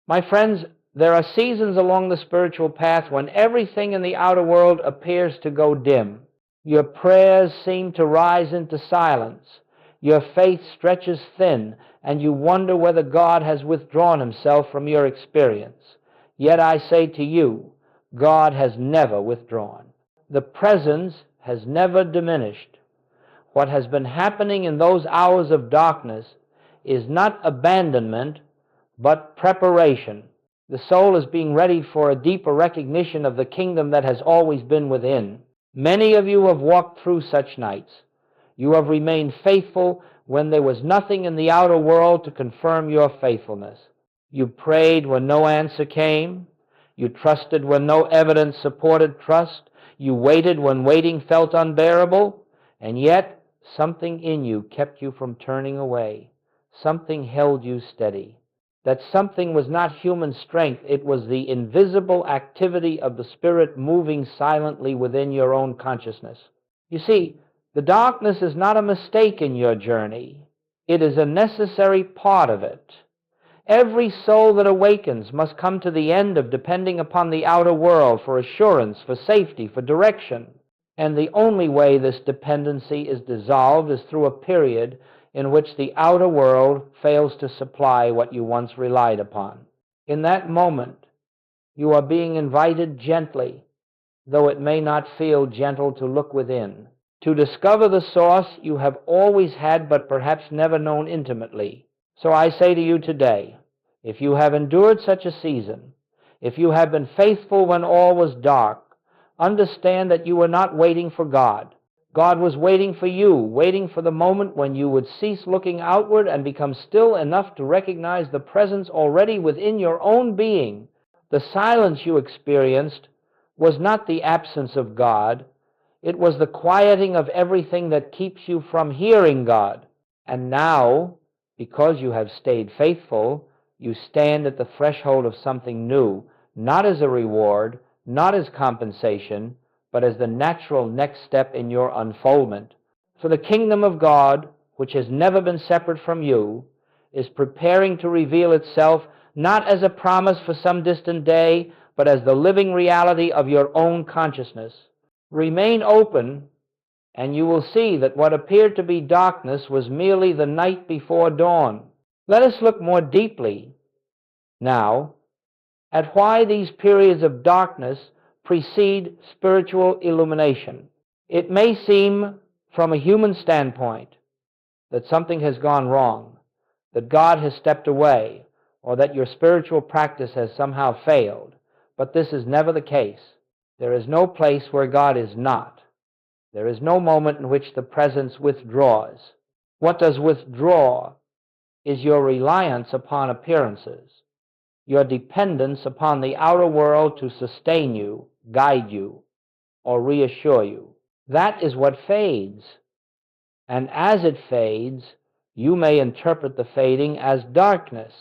My friends, there are seasons along the spiritual path when everything in the outer world appears to go dim. Your prayers seem to rise into silence. Your faith stretches thin, and you wonder whether God has withdrawn himself from your experience. Yet I say to you, God has never withdrawn. The presence has never diminished. What has been happening in those hours of darkness is not abandonment, but preparation. The soul is being ready for a deeper recognition of the kingdom that has always been within. Many of you have walked through such nights. You have remained faithful when there was nothing in the outer world to confirm your faithfulness. You prayed when no answer came. You trusted when no evidence supported trust. You waited when waiting felt unbearable. And yet, something in you kept you from turning away. Something held you steady. That something was not human strength. It was the invisible activity of the Spirit moving silently within your own consciousness. You see, the darkness is not a mistake in your journey. It is a necessary part of it. Every soul that awakens must come to the end of depending upon the outer world for assurance, for safety, for direction. And the only way this dependency is dissolved is through a period in which the outer world fails to supply what you once relied upon. In that moment, you are being invited gently, though it may not feel gentle, to look within, to discover the source you have always had but perhaps never known intimately. So I say to you today, if you have endured such a season, if you have been faithful when all was dark, understand that you were not waiting for God. God was waiting for you, waiting for the moment when you would cease looking outward and become still enough to recognize the presence already within your own being. The silence you experienced was not the absence of God. It was the quieting of everything that keeps you from hearing God. And now, because you have stayed faithful, you stand at the threshold of something new, not as a reward, not as compensation, but as the natural next step in your unfoldment. For the kingdom of God, which has never been separate from you, is preparing to reveal itself not as a promise for some distant day, but as the living reality of your own consciousness. Remain open, and you will see that what appeared to be darkness was merely the night before dawn. Let us look more deeply now at why these periods of darkness precede spiritual illumination. It may seem, from a human standpoint, that something has gone wrong, that God has stepped away, or that your spiritual practice has somehow failed, but this is never the case. There is no place where God is not. There is no moment in which the presence withdraws. What does withdraw is your reliance upon appearances, your dependence upon the outer world to sustain you, guide you, or reassure you. That is what fades. And as it fades, you may interpret the fading as darkness.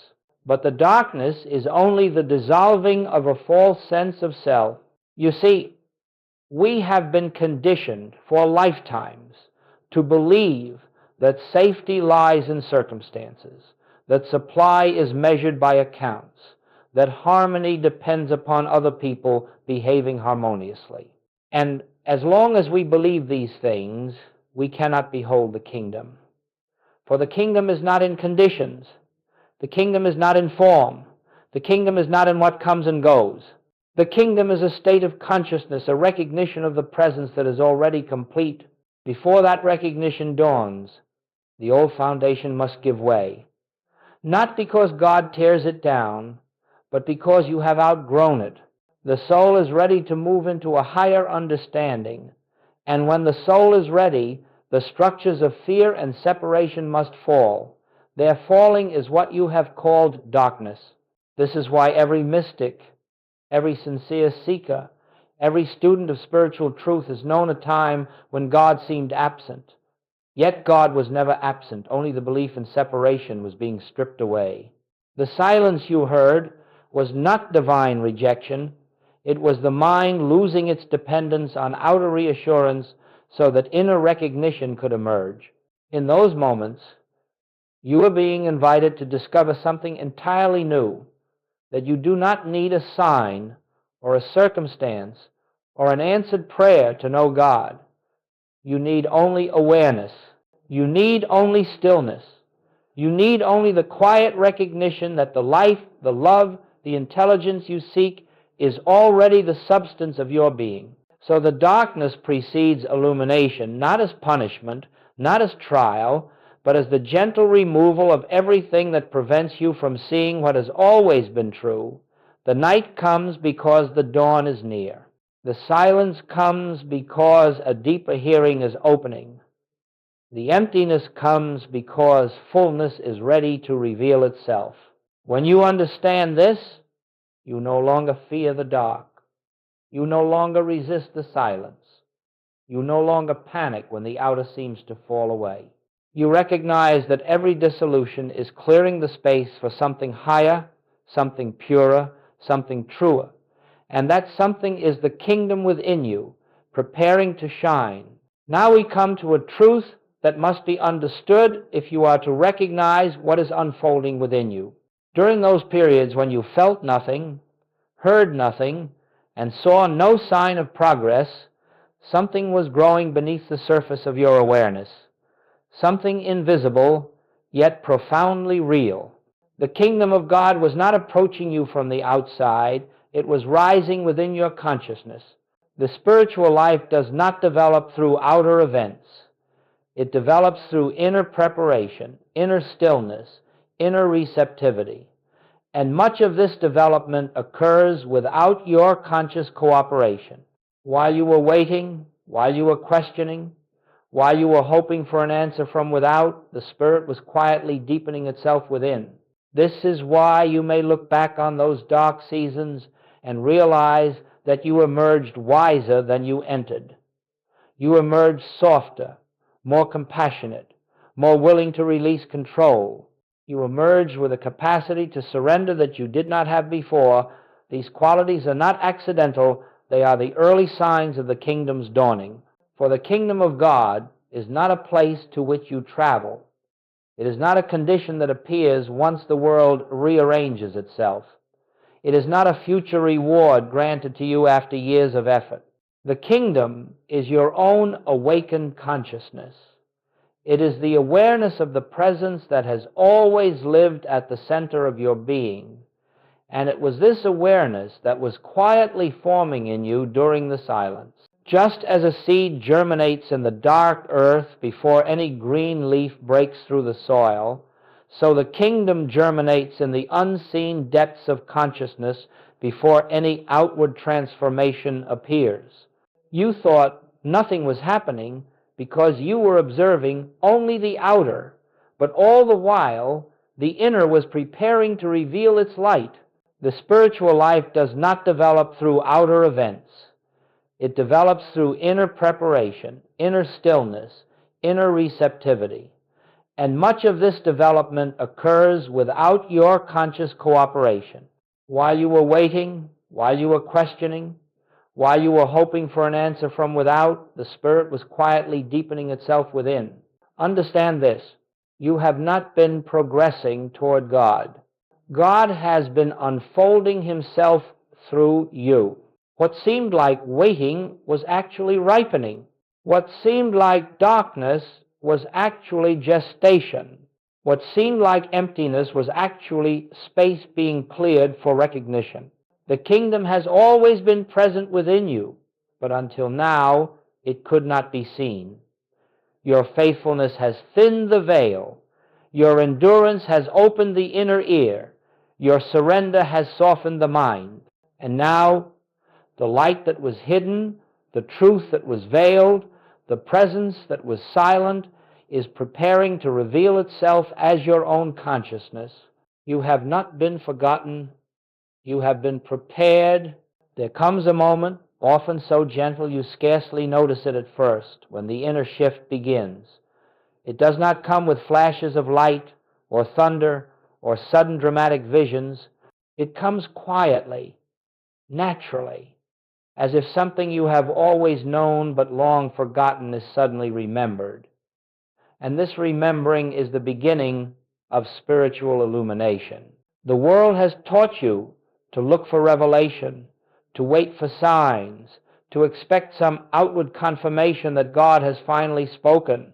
But the darkness is only the dissolving of a false sense of self. You see, we have been conditioned for lifetimes to believe that safety lies in circumstances, that supply is measured by accounts, that harmony depends upon other people behaving harmoniously. And as long as we believe these things, we cannot behold the kingdom. For the kingdom is not in conditions. The kingdom is not in form. The kingdom is not in what comes and goes. The kingdom is a state of consciousness, a recognition of the presence that is already complete. Before that recognition dawns, the old foundation must give way. Not because God tears it down, but because you have outgrown it. The soul is ready to move into a higher understanding. And when the soul is ready, the structures of fear and separation must fall. Their falling is what you have called darkness. This is why every mystic, every sincere seeker, every student of spiritual truth has known a time when God seemed absent. Yet God was never absent. Only the belief in separation was being stripped away. The silence you heard was not divine rejection. It was the mind losing its dependence on outer reassurance so that inner recognition could emerge. In those moments, you are being invited to discover something entirely new, that you do not need a sign or a circumstance or an answered prayer to know God. You need only awareness. You need only stillness. You need only the quiet recognition that the life, the love, the intelligence you seek is already the substance of your being. So the darkness precedes illumination, not as punishment, not as trial, but as the gentle removal of everything that prevents you from seeing what has always been true. The night comes because the dawn is near. The silence comes because a deeper hearing is opening. The emptiness comes because fullness is ready to reveal itself. When you understand this, you no longer fear the dark. You no longer resist the silence. You no longer panic when the outer seems to fall away. You recognize that every dissolution is clearing the space for something higher, something purer, something truer. And that something is the kingdom within you, preparing to shine. Now we come to a truth that must be understood if you are to recognize what is unfolding within you. During those periods when you felt nothing, heard nothing, and saw no sign of progress, something was growing beneath the surface of your awareness. Something invisible, yet profoundly real. The kingdom of God was not approaching you from the outside, it was rising within your consciousness. The spiritual life does not develop through outer events. It develops through inner preparation, inner stillness, inner receptivity. And much of this development occurs without your conscious cooperation. While you were waiting, while you were questioning, while you were hoping for an answer from without, the Spirit was quietly deepening itself within. This is why you may look back on those dark seasons and realize that you emerged wiser than you entered. You emerged softer, more compassionate, more willing to release control. You emerged with a capacity to surrender that you did not have before. These qualities are not accidental. They are the early signs of the kingdom's dawning. For the kingdom of God is not a place to which you travel. It is not a condition that appears once the world rearranges itself. It is not a future reward granted to you after years of effort. The kingdom is your own awakened consciousness. It is the awareness of the presence that has always lived at the center of your being. And it was this awareness that was quietly forming in you during the silence. Just as a seed germinates in the dark earth before any green leaf breaks through the soil, so the kingdom germinates in the unseen depths of consciousness before any outward transformation appears. You thought nothing was happening because you were observing only the outer, but all the while the inner was preparing to reveal its light. The spiritual life does not develop through outer events. It develops through inner preparation, inner stillness, inner receptivity. And much of this development occurs without your conscious cooperation. While you were waiting, while you were questioning, while you were hoping for an answer from without, the Spirit was quietly deepening itself within. Understand this: you have not been progressing toward God. God has been unfolding Himself through you. What seemed like waiting was actually ripening. What seemed like darkness was actually gestation. What seemed like emptiness was actually space being cleared for recognition. The kingdom has always been present within you, but until now it could not be seen. Your faithfulness has thinned the veil. Your endurance has opened the inner ear. Your surrender has softened the mind. And now the light that was hidden, the truth that was veiled, the presence that was silent is preparing to reveal itself as your own consciousness. You have not been forgotten. You have been prepared. There comes a moment, often so gentle you scarcely notice it at first, when the inner shift begins. It does not come with flashes of light or thunder or sudden dramatic visions. It comes quietly, naturally, as if something you have always known but long forgotten is suddenly remembered. And this remembering is the beginning of spiritual illumination. The world has taught you to look for revelation, to wait for signs, to expect some outward confirmation that God has finally spoken.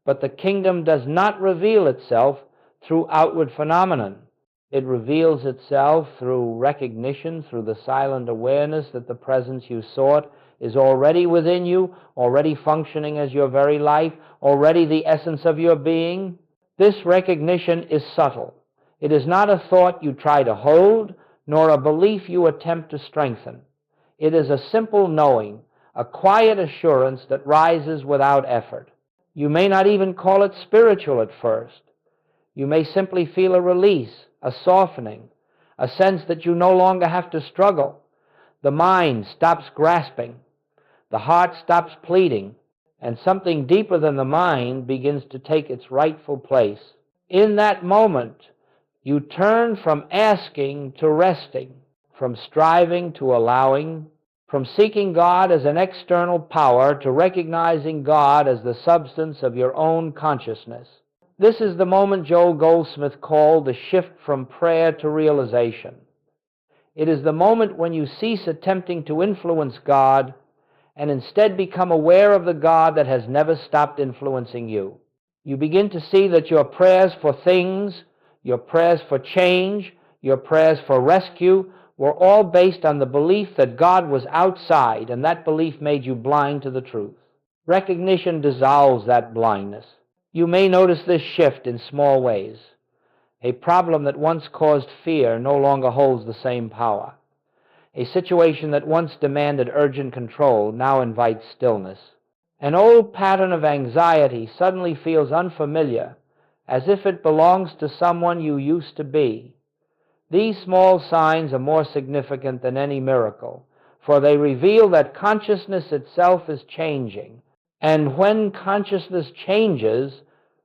But the kingdom does not reveal itself through outward phenomenon. It reveals itself through recognition, through the silent awareness that the presence you sought is already within you, already functioning as your very life, already the essence of your being. This recognition is subtle. It is not a thought you try to hold, nor a belief you attempt to strengthen. It is a simple knowing, a quiet assurance that rises without effort. You may not even call it spiritual at first. You may simply feel a release, a softening, a sense that you no longer have to struggle. The mind stops grasping, the heart stops pleading, and something deeper than the mind begins to take its rightful place. In that moment, you turn from asking to resting, from striving to allowing, from seeking God as an external power to recognizing God as the substance of your own consciousness. This is the moment Joel Goldsmith called the shift from prayer to realization. It is the moment when you cease attempting to influence God and instead become aware of the God that has never stopped influencing you. You begin to see that your prayers for things, your prayers for change, your prayers for rescue were all based on the belief that God was outside, and that belief made you blind to the truth. Recognition dissolves that blindness. You may notice this shift in small ways. A problem that once caused fear no longer holds the same power. A situation that once demanded urgent control now invites stillness. An old pattern of anxiety suddenly feels unfamiliar, as if it belongs to someone you used to be. These small signs are more significant than any miracle, for they reveal that consciousness itself is changing. And when consciousness changes,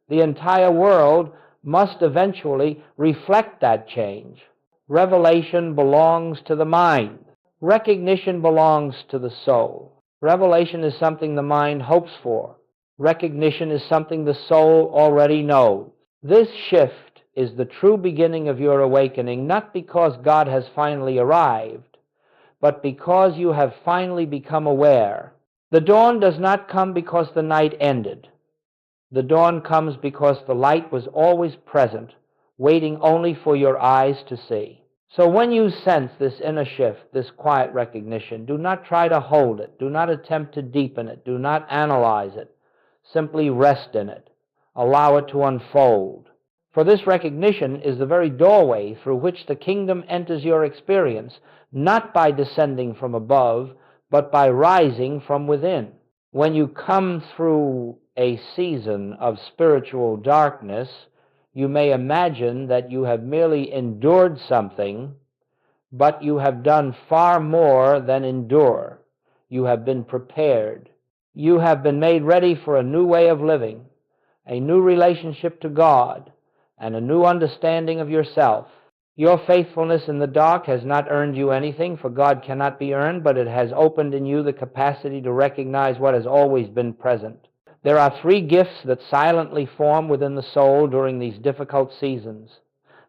the entire world must eventually reflect that change. Revelation belongs to the mind. Recognition belongs to the soul. Revelation is something the mind hopes for. Recognition is something the soul already knows. This shift is the true beginning of your awakening, not because God has finally arrived, but because you have finally become aware. The dawn does not come because the night ended. The dawn comes because the light was always present, waiting only for your eyes to see. So when you sense this inner shift, this quiet recognition, do not try to hold it. Do not attempt to deepen it. Do not analyze it. Simply rest in it. Allow it to unfold. For this recognition is the very doorway through which the kingdom enters your experience, not by descending from above, but by rising from within. When you come through a season of spiritual darkness, you may imagine that you have merely endured something, but you have done far more than endure. You have been prepared. You have been made ready for a new way of living, a new relationship to God, and a new understanding of yourself. Your faithfulness in the dark has not earned you anything, for God cannot be earned, but it has opened in you the capacity to recognize what has always been present. There are three gifts that silently form within the soul during these difficult seasons.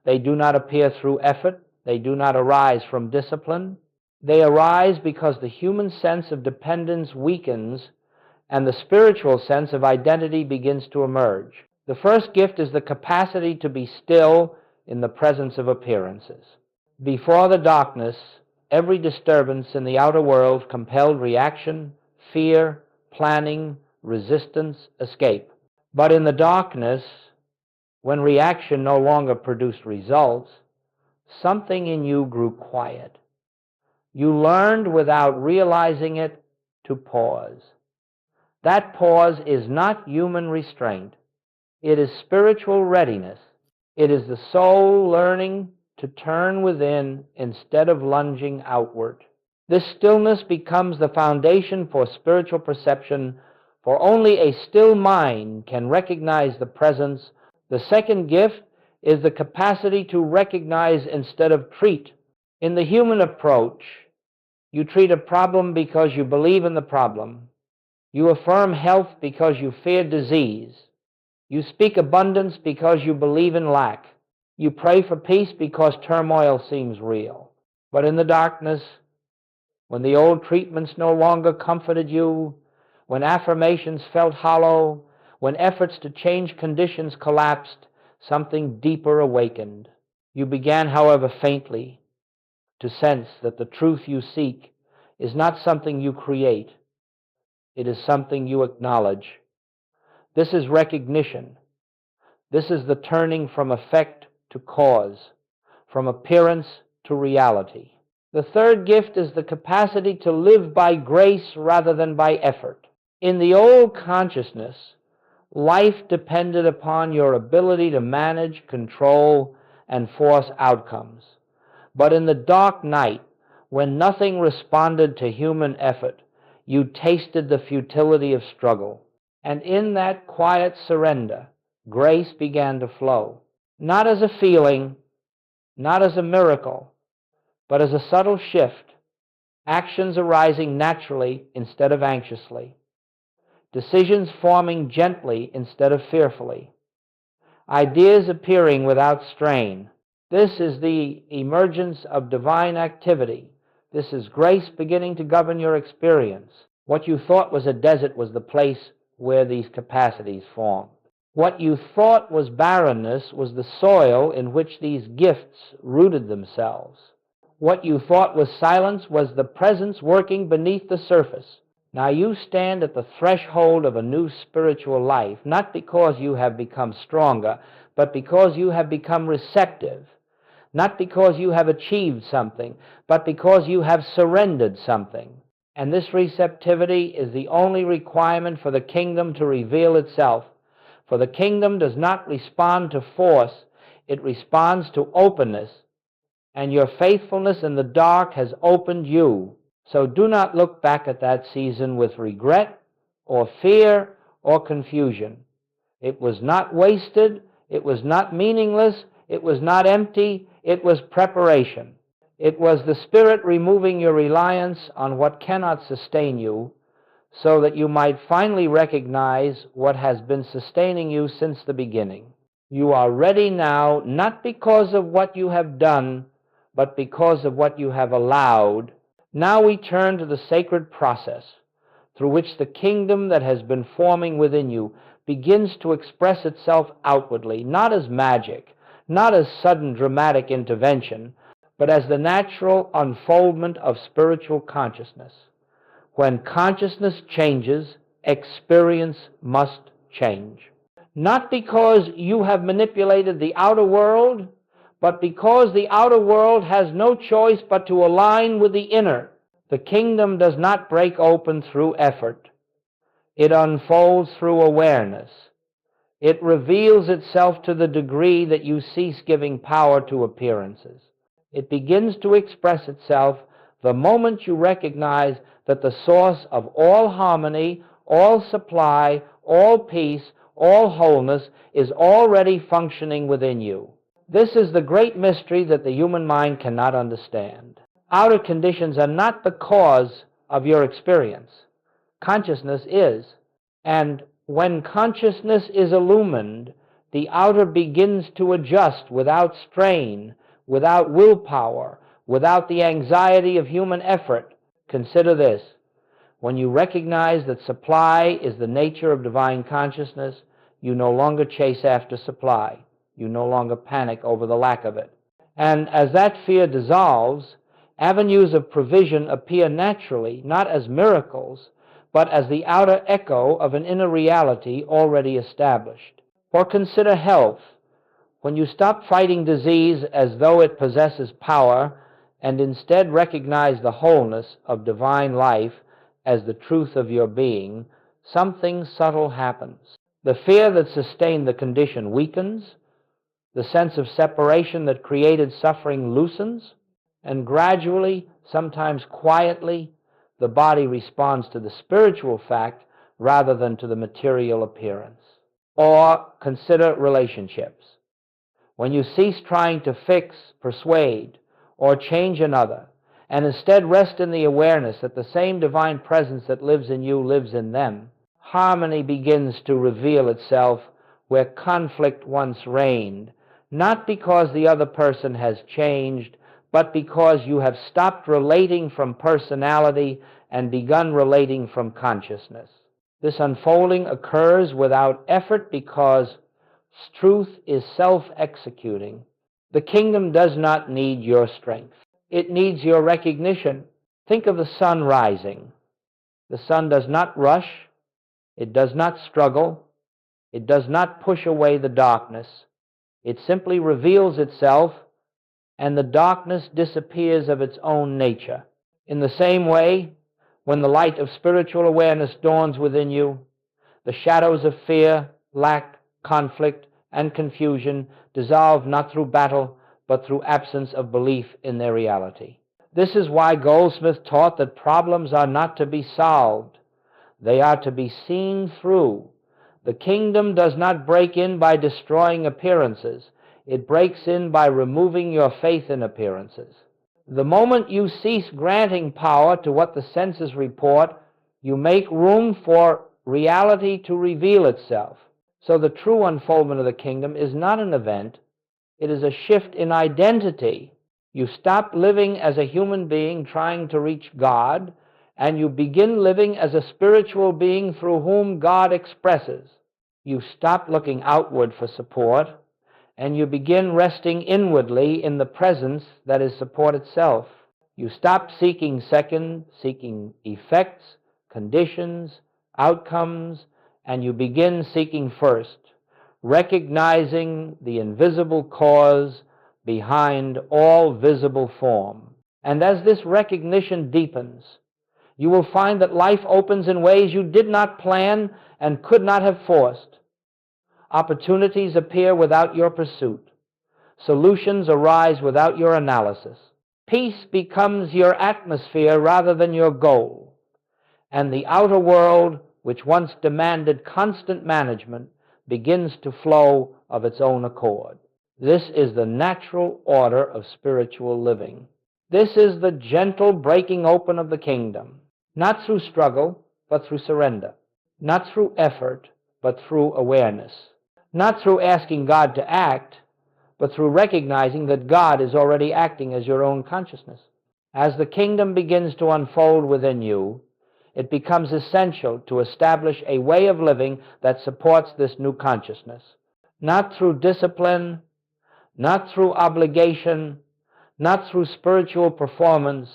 They do not appear through effort. They do not arise from discipline. They arise because the human sense of dependence weakens and the spiritual sense of identity begins to emerge. The first gift is the capacity to be still in the presence of appearances. Before the darkness, every disturbance in the outer world compelled reaction, fear, planning, resistance, escape. But in the darkness, when reaction no longer produced results, something in you grew quiet. You learned without realizing it to pause. That pause is not human restraint. It is spiritual readiness. It is the soul learning to turn within instead of lunging outward. This stillness becomes the foundation for spiritual perception, for only a still mind can recognize the presence. The second gift is the capacity to recognize instead of treat. In the human approach, you treat a problem because you believe in the problem. You affirm health because you fear disease. You speak abundance because you believe in lack. You pray for peace because turmoil seems real. But in the darkness, when the old treatments no longer comforted you, when affirmations felt hollow, when efforts to change conditions collapsed, something deeper awakened. You began, however faintly, to sense that the truth you seek is not something you create, it is something you acknowledge. This is recognition. This is the turning from effect to cause, from appearance to reality. The third gift is the capacity to live by grace rather than by effort. In the old consciousness, life depended upon your ability to manage, control, and force outcomes. But in the dark night, when nothing responded to human effort, you tasted the futility of struggle. And in that quiet surrender, grace began to flow. Not as a feeling, not as a miracle, but as a subtle shift, actions arising naturally instead of anxiously, decisions forming gently instead of fearfully, ideas appearing without strain. This is the emergence of divine activity. This is grace beginning to govern your experience. What you thought was a desert was the place where these capacities formed. What you thought was barrenness was the soil in which these gifts rooted themselves. What you thought was silence was the presence working beneath the surface. Now you stand at the threshold of a new spiritual life, not because you have become stronger, but because you have become receptive. Not because you have achieved something, but because you have surrendered something. And this receptivity is the only requirement for the kingdom to reveal itself. For the kingdom does not respond to force, it responds to openness. And your faithfulness in the dark has opened you. So do not look back at that season with regret or fear or confusion. It was not wasted, it was not meaningless, it was not empty, it was preparation. It was the Spirit removing your reliance on what cannot sustain you, so that you might finally recognize what has been sustaining you since the beginning. You are ready now, not because of what you have done, but because of what you have allowed. Now we turn to the sacred process through which the kingdom that has been forming within you begins to express itself outwardly, not as magic, not as sudden dramatic intervention, but as the natural unfoldment of spiritual consciousness. When consciousness changes, experience must change. Not because you have manipulated the outer world, but because the outer world has no choice but to align with the inner. The kingdom does not break open through effort. It unfolds through awareness. It reveals itself to the degree that you cease giving power to appearances. It begins to express itself the moment you recognize that the source of all harmony, all supply, all peace, all wholeness is already functioning within you. This is the great mystery that the human mind cannot understand. Outer conditions are not the cause of your experience. Consciousness is. And when consciousness is illumined, the outer begins to adjust without strain, without willpower, without the anxiety of human effort. Consider this. When you recognize that supply is the nature of divine consciousness, you no longer chase after supply. You no longer panic over the lack of it. And as that fear dissolves, avenues of provision appear naturally, not as miracles, but as the outer echo of an inner reality already established. Or consider health. When you stop fighting disease as though it possesses power, and instead recognize the wholeness of divine life as the truth of your being, something subtle happens. The fear that sustained the condition weakens, the sense of separation that created suffering loosens, and gradually, sometimes quietly, the body responds to the spiritual fact rather than to the material appearance. Or consider relationships. When you cease trying to fix, persuade, or change another, and instead rest in the awareness that the same divine presence that lives in you lives in them, harmony begins to reveal itself where conflict once reigned, not because the other person has changed, but because you have stopped relating from personality and begun relating from consciousness. This unfolding occurs without effort because truth is self-executing. The kingdom does not need your strength. It needs your recognition. Think of the sun rising. The sun does not rush. It does not struggle. It does not push away the darkness. It simply reveals itself, and the darkness disappears of its own nature. In the same way, when the light of spiritual awareness dawns within you, the shadows of fear, lack, conflict, and confusion dissolve not through battle, but through absence of belief in their reality. This is why Goldsmith taught that problems are not to be solved. They are to be seen through. The kingdom does not break in by destroying appearances. It breaks in by removing your faith in appearances. The moment you cease granting power to what the senses report, you make room for reality to reveal itself. So the true unfoldment of the kingdom is not an event. It is a shift in identity. You stop living as a human being trying to reach God, and you begin living as a spiritual being through whom God expresses. You stop looking outward for support, and you begin resting inwardly in the presence that is support itself. You stop seeking effects, conditions, outcomes, and you begin seeking first, recognizing the invisible cause behind all visible form. And as this recognition deepens, you will find that life opens in ways you did not plan and could not have forced. Opportunities appear without your pursuit. Solutions arise without your analysis. Peace becomes your atmosphere rather than your goal. And the outer world, which once demanded constant management, begins to flow of its own accord. This is the natural order of spiritual living. This is the gentle breaking open of the kingdom, not through struggle, but through surrender, not through effort, but through awareness, not through asking God to act, but through recognizing that God is already acting as your own consciousness. As the kingdom begins to unfold within you, it becomes essential to establish a way of living that supports this new consciousness, not through discipline, not through obligation, not through spiritual performance,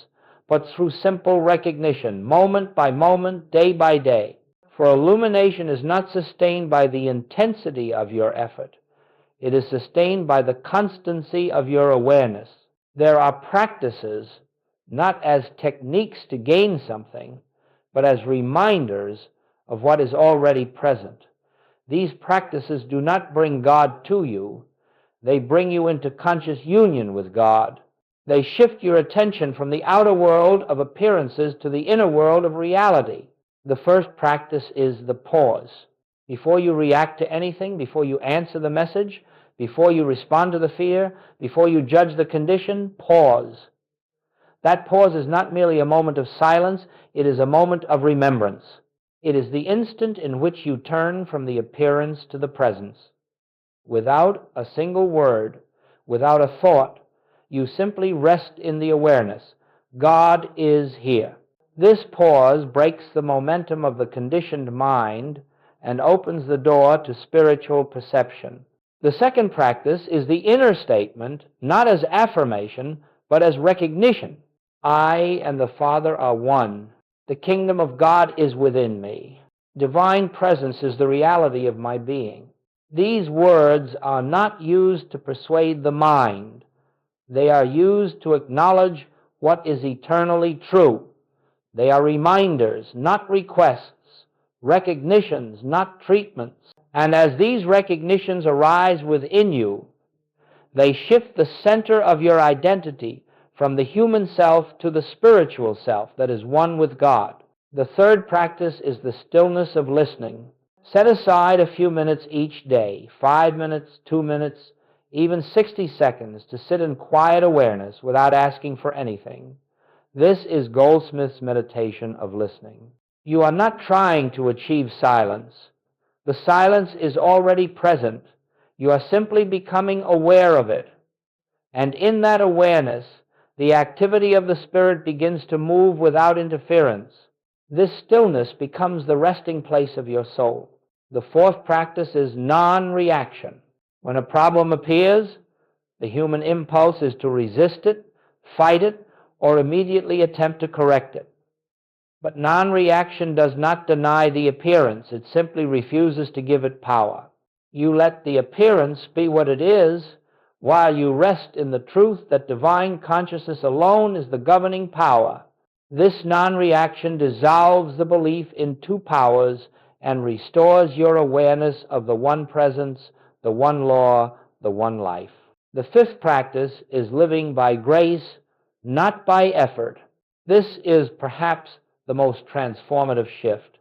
but through simple recognition, moment by moment, day by day. For illumination is not sustained by the intensity of your effort. It is sustained by the constancy of your awareness. There are practices, not as techniques to gain something, but as reminders of what is already present. These practices do not bring God to you. They bring you into conscious union with God. They shift your attention from the outer world of appearances to the inner world of reality. The first practice is the pause. Before you react to anything, before you answer the message, before you respond to the fear, before you judge the condition, pause. That pause is not merely a moment of silence, it is a moment of remembrance. It is the instant in which you turn from the appearance to the presence. Without a single word, without a thought, you simply rest in the awareness. God is here. This pause breaks the momentum of the conditioned mind and opens the door to spiritual perception. The second practice is the inner statement, not as affirmation, but as recognition. I and the Father are one. The kingdom of God is within me. Divine presence is the reality of my being. These words are not used to persuade the mind. They are used to acknowledge what is eternally true. They are reminders, not requests, recognitions, not treatments. And as these recognitions arise within you, they shift the center of your identity from the human self to the spiritual self that is one with God. The third practice is the stillness of listening. Set aside a few minutes each day, 5 minutes, 2 minutes, even 60 seconds to sit in quiet awareness without asking for anything. This is Goldsmith's meditation of listening. You are not trying to achieve silence. The silence is already present. You are simply becoming aware of it. And in that awareness, The activity of the Spirit begins to move without interference. This stillness becomes the resting place of your soul. The fourth practice is non-reaction. When a problem appears, the human impulse is to resist it, fight it, or immediately attempt to correct it. But non-reaction does not deny the appearance. It simply refuses to give it power. You let the appearance be what it is, while you rest in the truth that divine consciousness alone is the governing power. This non-reaction dissolves the belief in two powers and restores your awareness of the one presence, the one law, the one life. The fifth practice is living by grace, not by effort. This is perhaps the most transformative shift.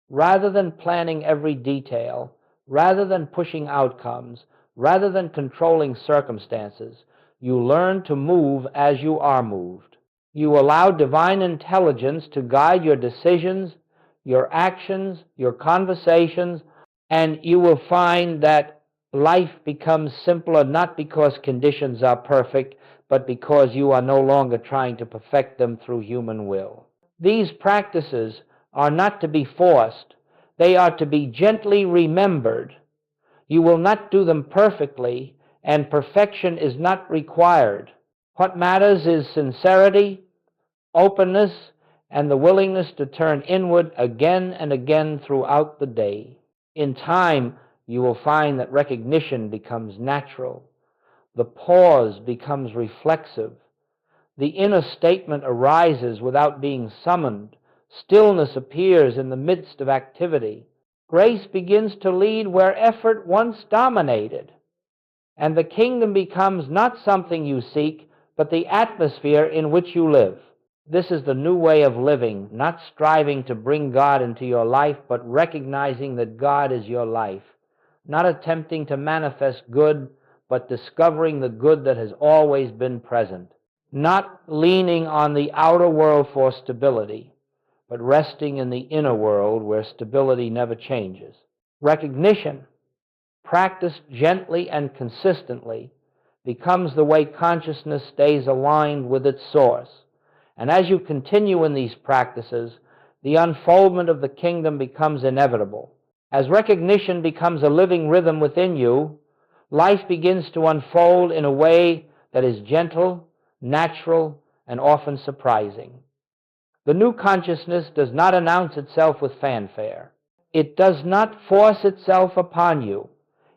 Rather than planning every detail, rather than pushing outcomes, rather than controlling circumstances, you learn to move as you are moved. You allow divine intelligence to guide your decisions, your actions, your conversations, and you will find that life becomes simpler not because conditions are perfect, but because you are no longer trying to perfect them through human will. These practices are not to be forced. They are to be gently remembered. You will not do them perfectly, and perfection is not required. What matters is sincerity, openness, and the willingness to turn inward again and again throughout the day. In time, you will find that recognition becomes natural. The pause becomes reflexive. The inner statement arises without being summoned. Stillness appears in the midst of activity. Grace begins to lead where effort once dominated. And the kingdom becomes not something you seek, but the atmosphere in which you live. This is the new way of living, not striving to bring God into your life, but recognizing that God is your life. Not attempting to manifest good, but discovering the good that has always been present. Not leaning on the outer world for stability, but resting in the inner world where stability never changes. Recognition, practiced gently and consistently, becomes the way consciousness stays aligned with its source. And as you continue in these practices, the unfoldment of the kingdom becomes inevitable. As recognition becomes a living rhythm within you, life begins to unfold in a way that is gentle, natural, and often surprising. The new consciousness does not announce itself with fanfare. It does not force itself upon you.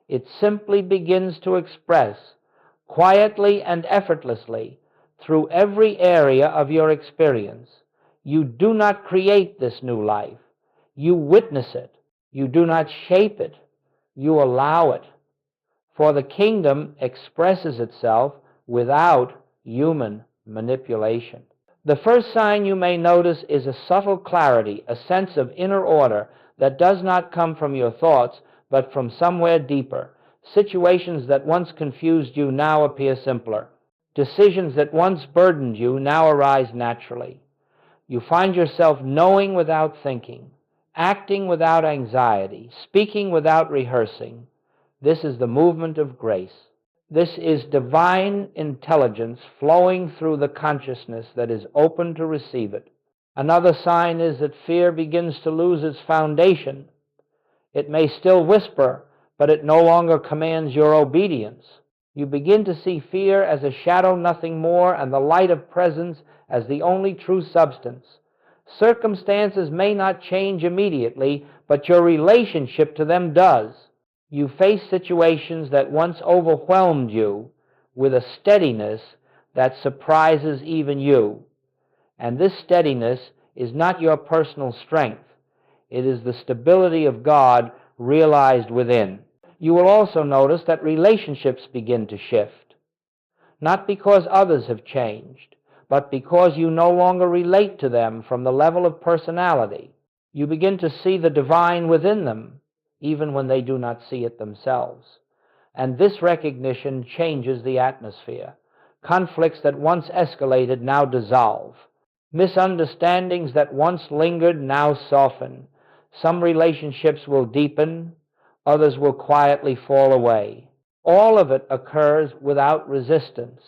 It simply begins to express, quietly and effortlessly, through every area of your experience. You do not create this new life. You witness it. You do not shape it. You allow it. For the kingdom expresses itself without human manipulation. The first sign you may notice is a subtle clarity, a sense of inner order that does not come from your thoughts, but from somewhere deeper. Situations that once confused you now appear simpler. Decisions that once burdened you now arise naturally. You find yourself knowing without thinking, acting without anxiety, speaking without rehearsing. This is the movement of grace. This is divine intelligence flowing through the consciousness that is open to receive it. Another sign is that fear begins to lose its foundation. It may still whisper, but it no longer commands your obedience. You begin to see fear as a shadow, nothing more, and the light of presence as the only true substance. Circumstances may not change immediately, but your relationship to them does. You face situations that once overwhelmed you with a steadiness that surprises even you. And this steadiness is not your personal strength. It is the stability of God realized within. You will also notice that relationships begin to shift, not because others have changed, but because you no longer relate to them from the level of personality. You begin to see the divine within them, even when they do not see it themselves. And this recognition changes the atmosphere. Conflicts that once escalated now dissolve. Misunderstandings that once lingered now soften. Some relationships will deepen, others will quietly fall away. All of it occurs without resistance.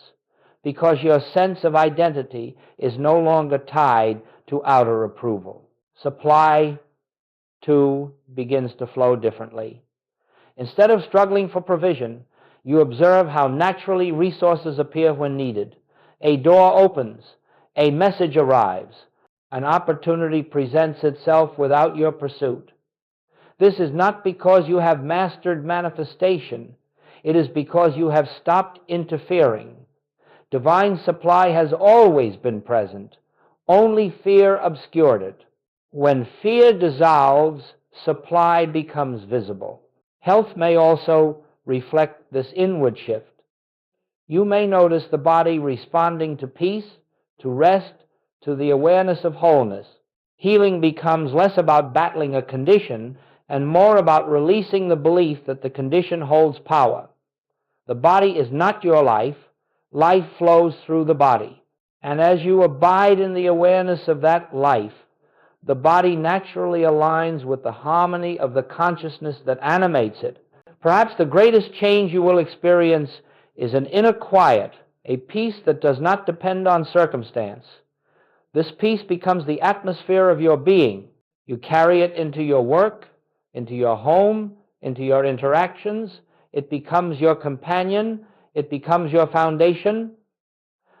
because your sense of identity is no longer tied to outer approval. Supply, too, begins to flow differently. Instead of struggling for provision, you observe how naturally resources appear when needed. A door opens, a message arrives, an opportunity presents itself without your pursuit. This is not because you have mastered manifestation. It is because you have stopped interfering. Divine supply has always been present. Only fear obscured it. When fear dissolves, supply becomes visible. Health may also reflect this inward shift. You may notice the body responding to peace, to rest, to the awareness of wholeness. Healing becomes less about battling a condition and more about releasing the belief that the condition holds power. The body is not your life. Life flows through the body. And as you abide in the awareness of that life, the body naturally aligns with the harmony of the consciousness that animates it. Perhaps the greatest change you will experience is an inner quiet, a peace that does not depend on circumstance. This peace becomes the atmosphere of your being. You carry it into your work, into your home, into your interactions. It becomes your companion. It becomes your foundation.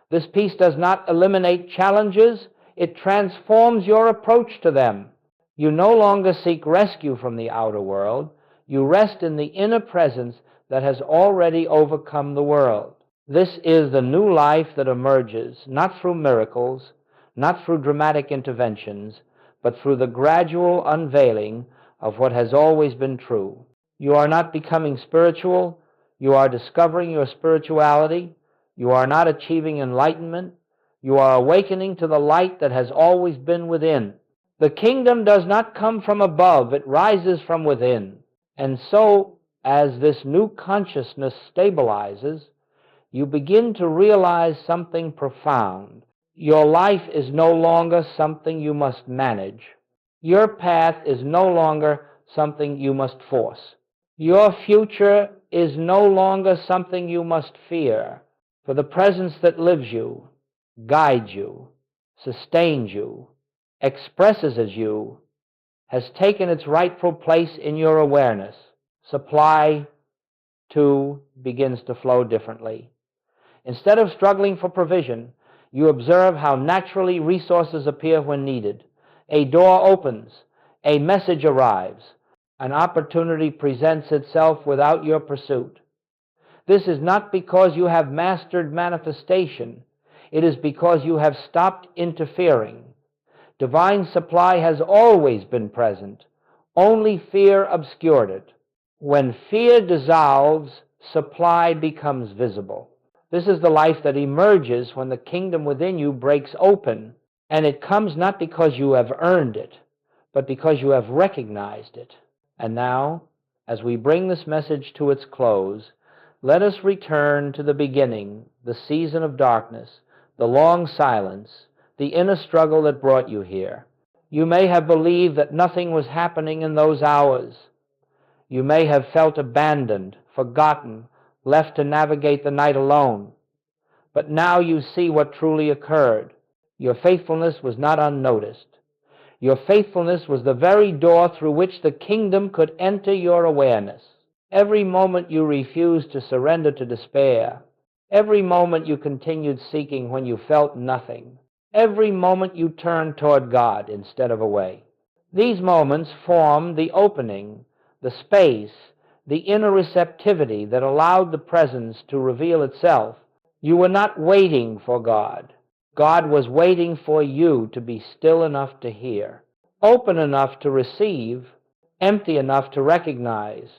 This peace does not eliminate challenges. It transforms your approach to them. You no longer seek rescue from the outer world. You rest in the inner presence that has already overcome the world. This is the new life that emerges, not through miracles, not through dramatic interventions, but through the gradual unveiling of what has always been true. You are not becoming spiritual. You are discovering your spirituality. You are not achieving enlightenment. You are awakening to the light that has always been within. The kingdom does not come from above. It rises from within. And so, as this new consciousness stabilizes, you begin to realize something profound. Your life is no longer something you must manage. Your path is no longer something you must force. Your future is no longer something you must fear, for the presence that lives you, guides you, sustains you, expresses as you, has taken its rightful place in your awareness. Supply, too, begins to flow differently. Instead of struggling for provision, you observe how naturally resources appear when needed. A door opens, a message arrives, an opportunity presents itself without your pursuit. This is not because you have mastered manifestation. It is because you have stopped interfering. Divine supply has always been present. Only fear obscured it. When fear dissolves, supply becomes visible. This is the life that emerges when the kingdom within you breaks open, and it comes not because you have earned it, but because you have recognized it. And now, as we bring this message to its close, let us return to the beginning, the season of darkness, the long silence, the inner struggle that brought you here. You may have believed that nothing was happening in those hours. You may have felt abandoned, forgotten, left to navigate the night alone. But now you see what truly occurred. Your faithfulness was not unnoticed. Your faithfulness was the very door through which the kingdom could enter your awareness. Every moment you refused to surrender to despair, every moment you continued seeking when you felt nothing, every moment you turned toward God instead of away. These moments formed the opening, the space, the inner receptivity that allowed the presence to reveal itself. You were not waiting for God. God was waiting for you to be still enough to hear, open enough to receive, empty enough to recognize.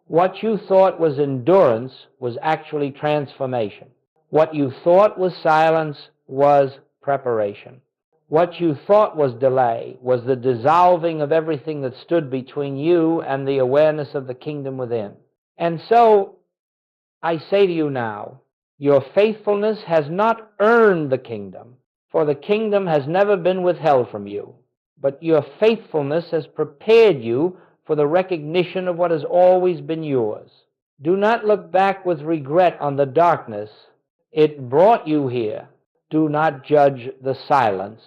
What you thought was endurance was actually transformation. What you thought was silence was preparation. What you thought was delay was the dissolving of everything that stood between you and the awareness of the kingdom within. And so, I say to you now, your faithfulness has not earned the kingdom, for the kingdom has never been withheld from you. But your faithfulness has prepared you for the recognition of what has always been yours. Do not look back with regret on the darkness. It brought you here. Do not judge the silence.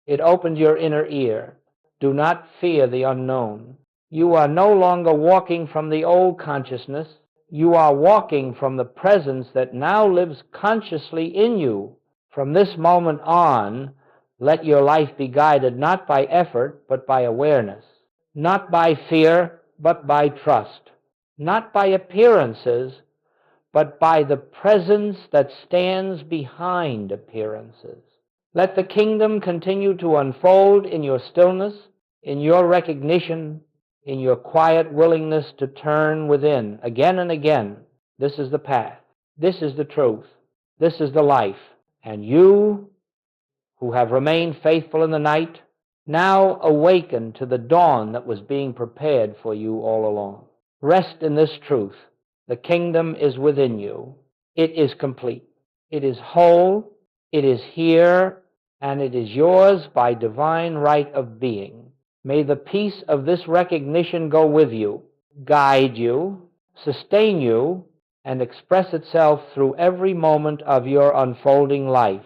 It opened your inner ear. Do not fear the unknown. You are no longer walking from the old consciousness. You are walking from the presence that now lives consciously in you. From this moment on, let your life be guided not by effort, but by awareness. Not by fear, but by trust. Not by appearances, but by the presence that stands behind appearances. Let the kingdom continue to unfold in your stillness, in your recognition, in your quiet willingness to turn within again and again. This is the path. This is the truth. This is the life. And you, who have remained faithful in the night, now awaken to the dawn that was being prepared for you all along. Rest in this truth. The kingdom is within you. It is complete. It is whole. It is here, and it is yours by divine right of being. May the peace of this recognition go with you, guide you, sustain you, and express itself through every moment of your unfolding life.